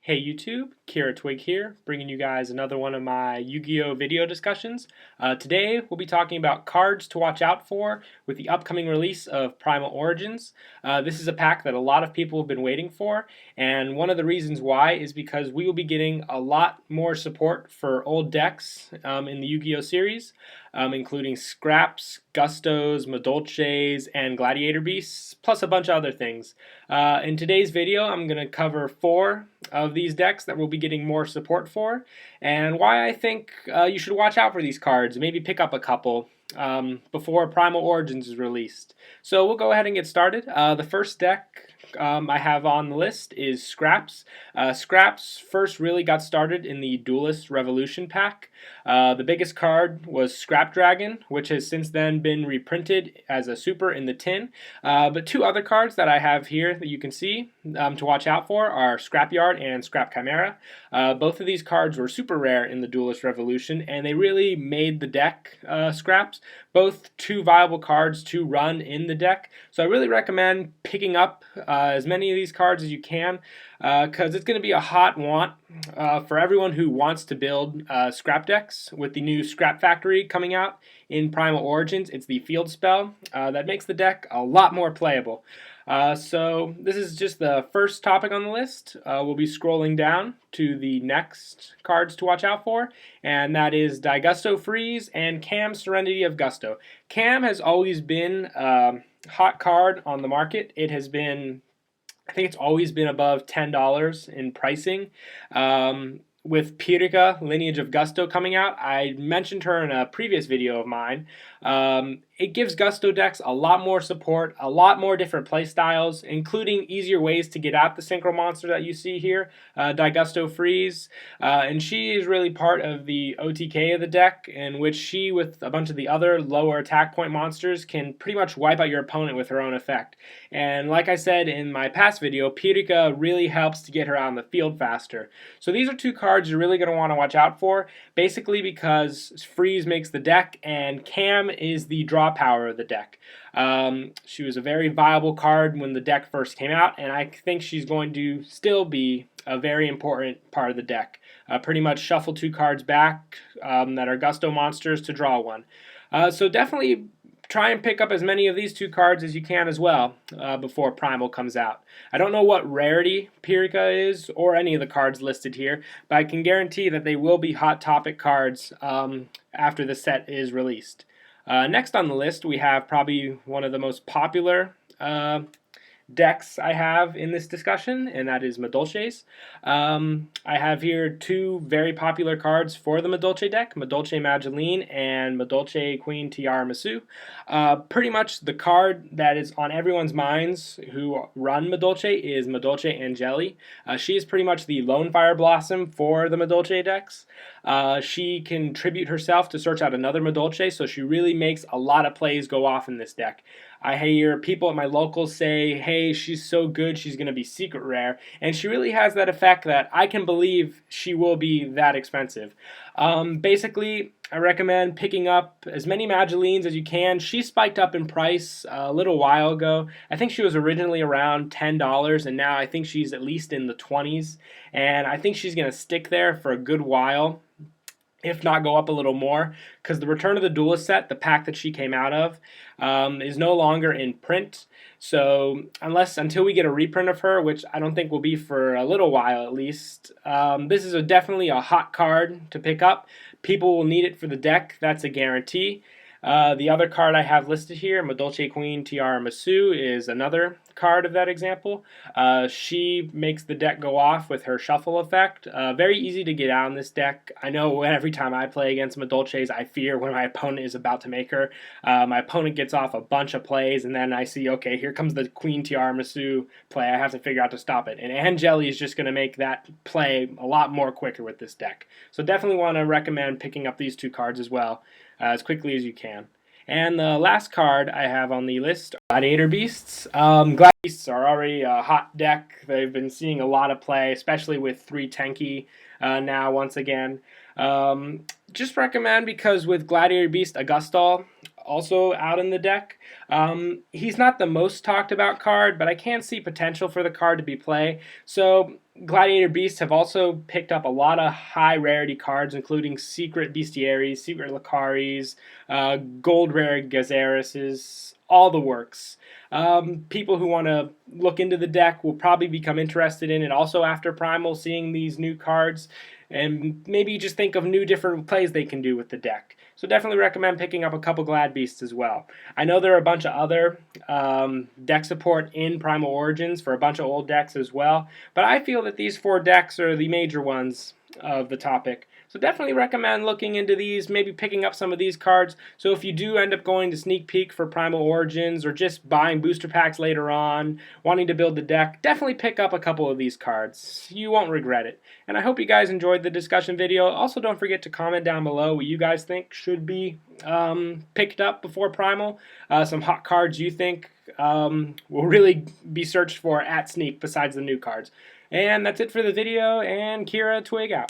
Hey YouTube, Kiratwig here, bringing you guys another one of my Yu-Gi-Oh! Video discussions. Today we'll be talking about cards to watch out for with the upcoming release of Primal Origins. This is a pack that a lot of people have been waiting for, and one of the reasons why is because we will be getting a lot more support for old decks in the Yu-Gi-Oh! Series, including Scraps, Gustos, Madolches, and Gladiator Beasts, plus a bunch of other things. In today's video, I'm going to cover 4 of these decks that we'll be getting more support for, and why I think you should watch out for these cards, maybe pick up a couple before Primal Origins is released. So we'll go ahead and get started. The first deck I have on the list is Scraps. Scraps first really got started in the Duelist Revolution pack. The biggest card was Scrap Dragon, which has since then been reprinted as a super in the tin. But 2 other cards that I have here that you can see to watch out for are Scrapyard and Scrap Chimera. Both of these cards were super rare in the Duelist Revolution, and they really made the deck Scraps. Both 2 viable cards to run in the deck, so I really recommend picking up as many of these cards as you can, because it's going to be a hot want for everyone who wants to build scrap decks with the new Scrap Factory coming out in Primal Origins. It's the field spell that makes the deck a lot more playable. So this is just the first topic on the list. We'll be scrolling down to the next cards to watch out for, and that is Daigusto Freeze and Cam Serenity of Gusto. Cam has always been a hot card on the market. It has been, I think it's always been above $10 in pricing. With Pirika, Lineage of Gusto coming out, I mentioned her in a previous video of mine. It gives Gusto decks a lot more support, a lot more different play styles, including easier ways to get out the synchro monster that you see here, Daigusto Freeze. And she is really part of the OTK of the deck, in which she, with a bunch of the other lower attack point monsters, can pretty much wipe out your opponent with her own effect. And like I said in my past video, Pirika really helps to get her out in the field faster. So these are 2 cards you're really going to want to watch out for, basically because Freeze makes the deck, and Cam is the draw power of the deck. She was a very viable card when the deck first came out, and I think she's going to still be a very important part of the deck. Pretty much shuffle 2 cards back that are Gusto monsters to draw 1. So definitely try and pick up as many of these 2 cards as you can as well before Primal comes out. I don't know what rarity Pirika is or any of the cards listed here, but I can guarantee that they will be hot topic cards after the set is released. Next on the list, we have probably one of the most popular decks I have in this discussion, and that is Madolche's. I have here 2 very popular cards for the Madolche deck, Madolche Mageline and Madolche Queen Tiara Masu. Pretty much the card that is on everyone's minds who run Madolche is Madolche Angeli. She is pretty much the lone Fire Blossom for the Madolche decks. She can tribute herself to search out another Madolche, so she really makes a lot of plays go off in this deck. I hear people at my locals say, hey, she's so good, she's going to be secret rare, and she really has that effect that I can believe she will be that expensive. Basically, I recommend picking up as many Magelines as you can. She spiked up in price a little while ago. I think she was originally around $10, and now I think she's at least in the 20s, and I think she's going to stick there for a good while, if not go up a little more, because the Return of the Duelist set, the pack that she came out of, is no longer in print. So until we get a reprint of her, which I don't think will be for a little while at least, this is definitely a hot card to pick up. People will need it for the deck, that's a guarantee. The other card I have listed here, Madolche Queen Tiara Masu, is another card of that example. She makes the deck go off with her shuffle effect. Very easy to get out in this deck. I know every time I play against Madolches, I fear when my opponent is about to make her. My opponent gets off a bunch of plays, and then I see, okay, here comes the Queen Tiara Masu play. I have to figure out to stop it. And Angeli is just going to make that play a lot more quicker with this deck. So definitely want to recommend picking up these 2 cards as well, as quickly as you can. And the last card I have on the list, Gladiator Beasts. Gladiator Beasts are already a hot deck. They've been seeing a lot of play, especially with 3 Tenki now once again. Just recommend, because with Gladiator Beast Augustal also out in the deck, he's not the most talked about card, but I can see potential for the card to be play. So Gladiator beasts have also picked up a lot of high rarity cards, including secret bestiaries, secret lacaries, gold rare Gazaruses, all the works. People who want to look into the deck will probably become interested in it also after Primal, seeing these new cards, and maybe just think of new different plays they can do with the deck. So definitely recommend picking up a couple Glad Beasts as well. I know there are a bunch of other deck support in Primal Origins for a bunch of old decks as well, but I feel that these 4 decks are the major ones of the topic. So definitely recommend looking into these, maybe picking up some of these cards. So if you do end up going to sneak peek for Primal Origins or just buying booster packs later on, wanting to build the deck, definitely pick up a couple of these cards. You won't regret it. And I hope you guys enjoyed the discussion video. Also, don't forget to comment down below what you guys think should be picked up before Primal. Some hot cards you think will really be searched for at Sneak besides the new cards. And that's it for the video, and Kiratwig2 out.